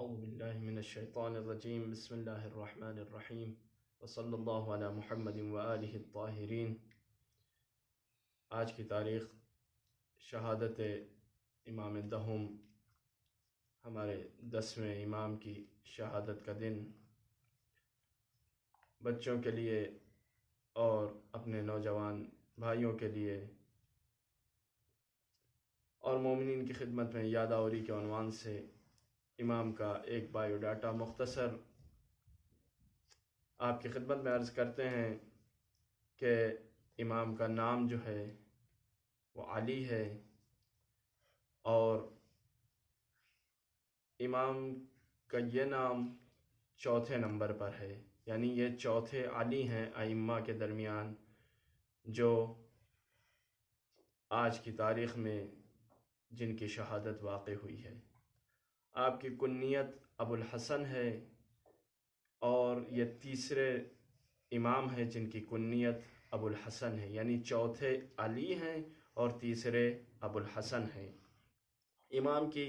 اعوذ باللہ من الشیطان الرجیم بسم اللہ الرحمن الرحیم وصلی اللہ علی محمد وآلہ الطاہرین۔ آج کی تاریخ شہادت امام دہم، ہمارے 10ویں امام کی شہادت کا دن بچوں کے لیے اور اپنے نوجوان بھائیوں کے لیے اور مومنین کی خدمت میں یادآوری کے عنوان سے امام کا ایک بایو ڈاٹا مختصر آپ کی خدمت میں عرض کرتے ہیں کہ امام کا نام جو ہے وہ علی ہے، اور امام کا یہ نام چوتھے نمبر پر ہے، یعنی یہ چوتھے علی ہیں ائمہ کے درمیان جو آج کی تاریخ میں جن کی شہادت واقع ہوئی ہے۔ آپ کی کنیت ابو الحسن ہے، اور یہ تیسرے امام ہیں جن کی کنیت ابو الحسن ہے، یعنی چوتھے علی ہیں اور تیسرے ابو الحسن ہیں۔ امام کی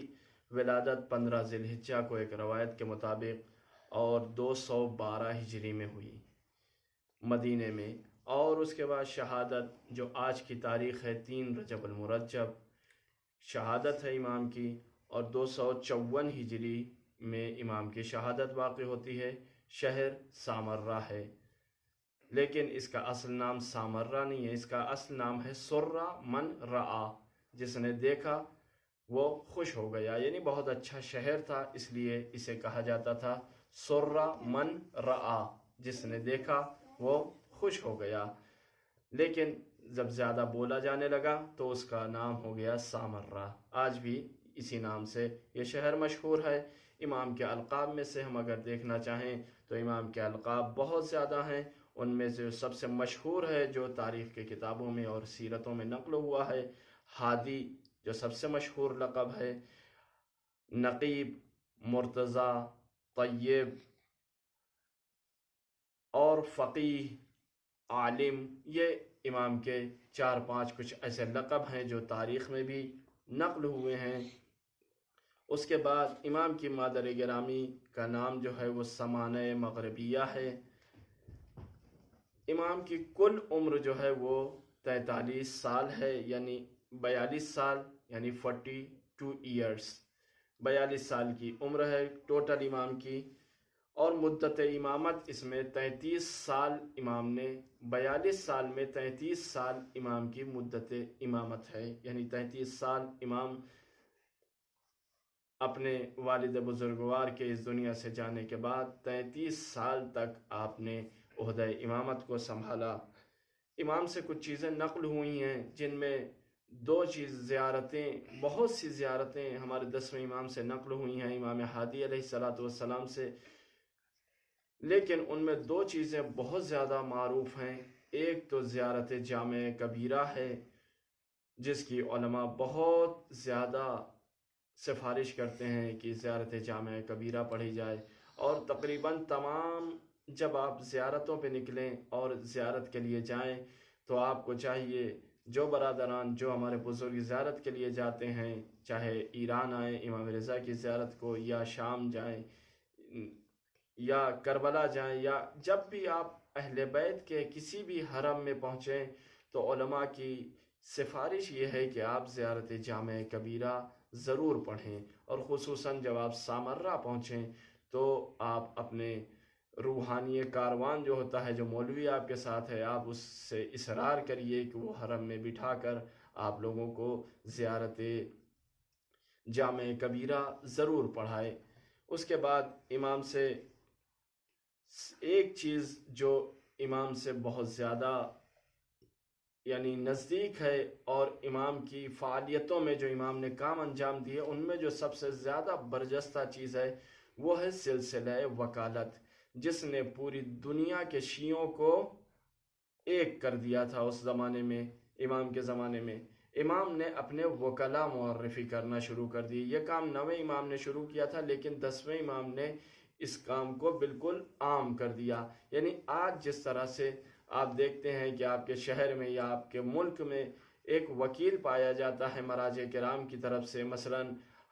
ولادت 15 ذی الحجہ کو ایک روایت کے مطابق اور 212 ہجری میں ہوئی مدینے میں، اور اس کے بعد شہادت جو آج کی تاریخ ہے 3 رجب المرجب شہادت ہے امام کی، اور 254 ہجری میں امام کی شہادت واقع ہوتی ہے۔ شہر سامرہ ہے، لیکن اس کا اصل نام سامرہ نہیں ہے، اس کا اصل نام ہے سرہ من رعا، جس نے دیکھا وہ خوش ہو گیا، یعنی بہت اچھا شہر تھا، اس لیے اسے کہا جاتا تھا سرہ من رعا، جس نے دیکھا وہ خوش ہو گیا۔ لیکن جب زیادہ بولا جانے لگا تو اس کا نام ہو گیا سامرہ۔ آج بھی اسی نام سے یہ شہر مشہور ہے۔ امام کے القاب میں سے ہم اگر دیکھنا چاہیں تو امام کے القاب بہت زیادہ ہیں، ان میں سے سب سے مشہور ہے جو تاریخ کے کتابوں میں اور سیرتوں میں نقل ہوا ہے، ہادی جو سب سے مشہور لقب ہے، نقیب، مرتضی، طیب اور فقیہ، عالم، یہ امام کے 4-5 کچھ ایسے لقب ہیں جو تاریخ میں بھی نقل ہوئے ہیں۔ اس کے بعد امام کی مادر گرامی کا نام جو ہے وہ سمانہ مغربیہ ہے۔ امام کی کل عمر جو ہے وہ 43 سال ہے، یعنی 42 سال، یعنی 42 ایئرس، 42 سال کی عمر ہے ٹوٹل امام کی، اور مدت امامت اس میں 33 سال امام نے، 42 سال میں 33 سال امام کی مدت امامت ہے، یعنی 33 سال امام اپنے والد بزرگوار کے اس دنیا سے جانے کے بعد 33 سال تک آپ نے عہدہ امامت کو سنبھالا۔ امام سے کچھ چیزیں نقل ہوئی ہیں، جن میں 2 زیارتیں، بہت سی زیارتیں ہمارے 10ویں امام سے نقل ہوئی ہیں، امام ہادی علیہ السلام سے، لیکن ان میں 2 چیزیں بہت زیادہ معروف ہیں۔ ایک تو زیارت جامع کبیرہ ہے، جس کی علماء بہت زیادہ سفارش کرتے ہیں کہ زیارت جامع کبیرہ پڑھی جائے، اور تقریباً تمام جب آپ زیارتوں پہ نکلیں اور زیارت کے لیے جائیں تو آپ کو چاہیے، جو برادران جو ہمارے بزرگ زیارت کے لیے جاتے ہیں، چاہے ایران آئیں امام رضا کی زیارت کو، یا شام جائیں، یا کربلا جائیں، یا جب بھی آپ اہل بیت کے کسی بھی حرم میں پہنچیں تو علماء کی سفارش یہ ہے کہ آپ زیارت جامع کبیرہ ضرور پڑھیں، اور خصوصاً جب آپ سامرہ پہنچیں تو آپ اپنے روحانی کاروان جو ہوتا ہے، جو مولوی آپ کے ساتھ ہے، آپ اس سے اصرار کریے کہ وہ حرم میں بٹھا کر آپ لوگوں کو زیارت جامع کبیرہ ضرور پڑھائے۔ اس کے بعد امام سے ایک چیز جو امام سے بہت زیادہ یعنی نزدیک ہے، اور امام کی فعالیتوں میں جو امام نے کام انجام دیے ان میں جو سب سے زیادہ برجستہ چیز ہے وہ ہے سلسلہ وکالت، جس نے پوری دنیا کے شیعوں کو ایک کر دیا تھا۔ اس زمانے میں، امام کے زمانے میں، امام نے اپنے وکلا معرفی کرنا شروع کر دی۔ یہ کام 9ویں امام نے شروع کیا تھا، لیکن 10ویں امام نے اس کام کو بالکل عام کر دیا۔ یعنی آج جس طرح سے آپ دیکھتے ہیں کہ آپ کے شہر میں یا آپ کے ملک میں ایک وکیل پایا جاتا ہے مراجع کرام کی طرف سے، مثلا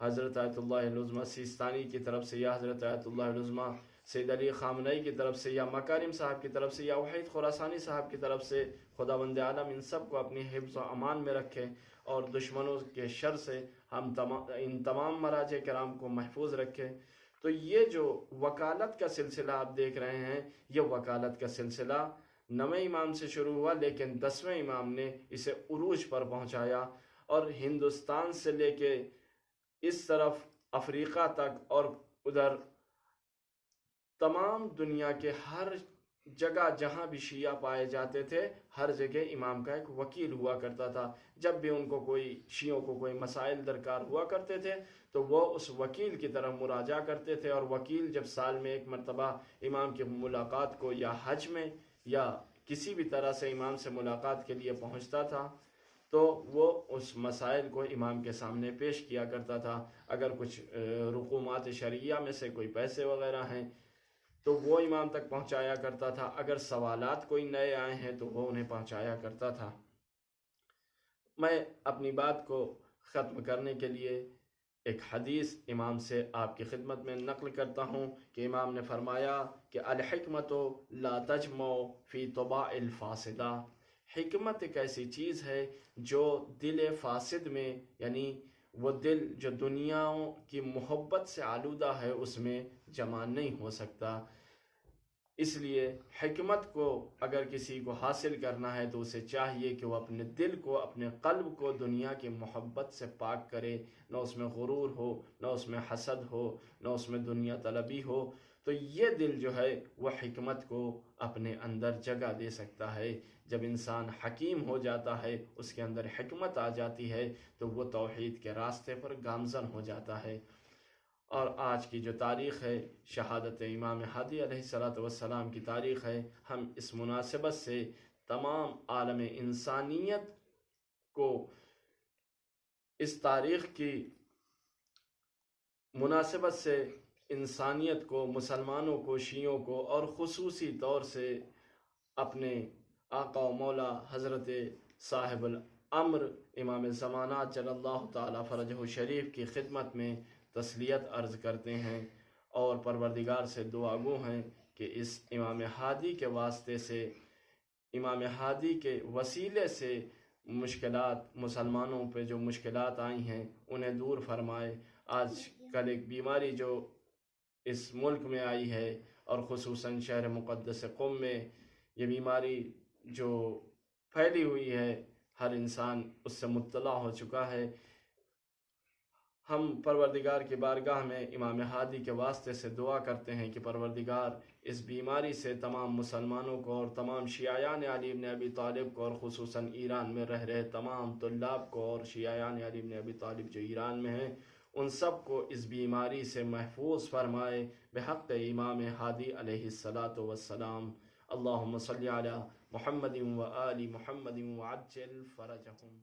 حضرت آیت اللہ العظمہ سیستانی کی طرف سے یا حضرت آیت اللہ العظمہ سید علی خامنئی کی طرف سے یا مکارم صاحب کی طرف سے یا وحید خراسانی صاحب کی طرف سے خداوند عالم ان سب کو اپنی حفظ و امان میں رکھے اور دشمنوں کے شر سے ہم ان تمام مراجع کرام کو محفوظ رکھے۔ تو یہ جو وکالت کا سلسلہ آپ دیکھ رہے ہیں، یہ وکالت کا سلسلہ 9ویں امام سے شروع ہوا، لیکن 10ویں امام نے اسے عروج پر پہنچایا اور ہندوستان سے لے کے اس طرف افریقہ تک اور ادھر تمام دنیا کے ہر جگہ جہاں بھی شیعہ پائے جاتے تھے، ہر جگہ امام کا ایک وکیل ہوا کرتا تھا۔ جب بھی ان کو شیعوں کو کوئی مسائل درکار ہوا کرتے تھے تو وہ اس وکیل کی طرف مراجعہ کرتے تھے، اور وکیل جب سال میں ایک مرتبہ امام کی ملاقات کو یا حج میں یا کسی بھی طرح سے امام سے ملاقات کے لیے پہنچتا تھا تو وہ اس مسائل کو امام کے سامنے پیش کیا کرتا تھا۔ اگر کچھ رقومات شرعیہ میں سے کوئی پیسے وغیرہ ہیں تو وہ امام تک پہنچایا کرتا تھا، اگر سوالات کوئی نئے آئے ہیں تو وہ انہیں پہنچایا کرتا تھا۔ میں اپنی بات کو ختم کرنے کے لیے ایک حدیث امام سے آپ کی خدمت میں نقل کرتا ہوں کہ امام نے فرمایا کہ الحکمت لا تجمع فی طباع الفاسدہ، حکمت ایک ایسی چیز ہے جو دل فاسد میں، یعنی وہ دل جو دنیا کی محبت سے آلودہ ہے، اس میں جمع نہیں ہو سکتا۔ اس لیے حکمت کو اگر کسی کو حاصل کرنا ہے تو اسے چاہیے کہ وہ اپنے دل کو، اپنے قلب کو دنیا کی محبت سے پاک کرے، نہ اس میں غرور ہو، نہ اس میں حسد ہو، نہ اس میں دنیا طلبی ہو۔ تو یہ دل جو ہے وہ حکمت کو اپنے اندر جگہ دے سکتا ہے۔ جب انسان حکیم ہو جاتا ہے، اس کے اندر حکمت آ جاتی ہے تو وہ توحید کے راستے پر گامزن ہو جاتا ہے۔ اور آج کی جو تاریخ ہے شہادت امام ہادی علیہ السلام کی تاریخ ہے، ہم اس مناسبت سے تمام عالم انسانیت کو اس تاریخ کی مناسبت سے انسانیت کو، مسلمانوں کو، شیعوں کو، اور خصوصی طور سے اپنے آقا و مولا حضرت صاحب الامر امام زمانات جل اللہ تعالی فرجہ شریف کی خدمت میں تسلیت عرض کرتے ہیں اور پروردگار سے دعا گو ہیں کہ اس امام ہادی کے واسطے سے، امام ہادی کے وسیلے سے مشکلات، مسلمانوں پہ جو مشکلات آئی ہیں انہیں دور فرمائے۔ آج کل ایک بیماری جو اس ملک میں آئی ہے اور خصوصاً شہر مقدس قم میں یہ بیماری جو پھیلی ہوئی ہے، ہر انسان اس سے مطلع ہو چکا ہے۔ ہم پروردگار کی بارگاہ میں امام ہادی کے واسطے سے دعا کرتے ہیں کہ پروردگار اس بیماری سے تمام مسلمانوں کو اور تمام شیعیان علی بن ابی طالب کو، اور خصوصاً ایران میں رہ رہے تمام طلاب کو اور شیعیان علی بن ابی طالب جو ایران میں ہیں ان سب کو اس بیماری سے محفوظ فرمائے بحق امام ہادی علیہ السلام۔ اللہم صلی علی محمد و آل محمد وعجل فرجہم۔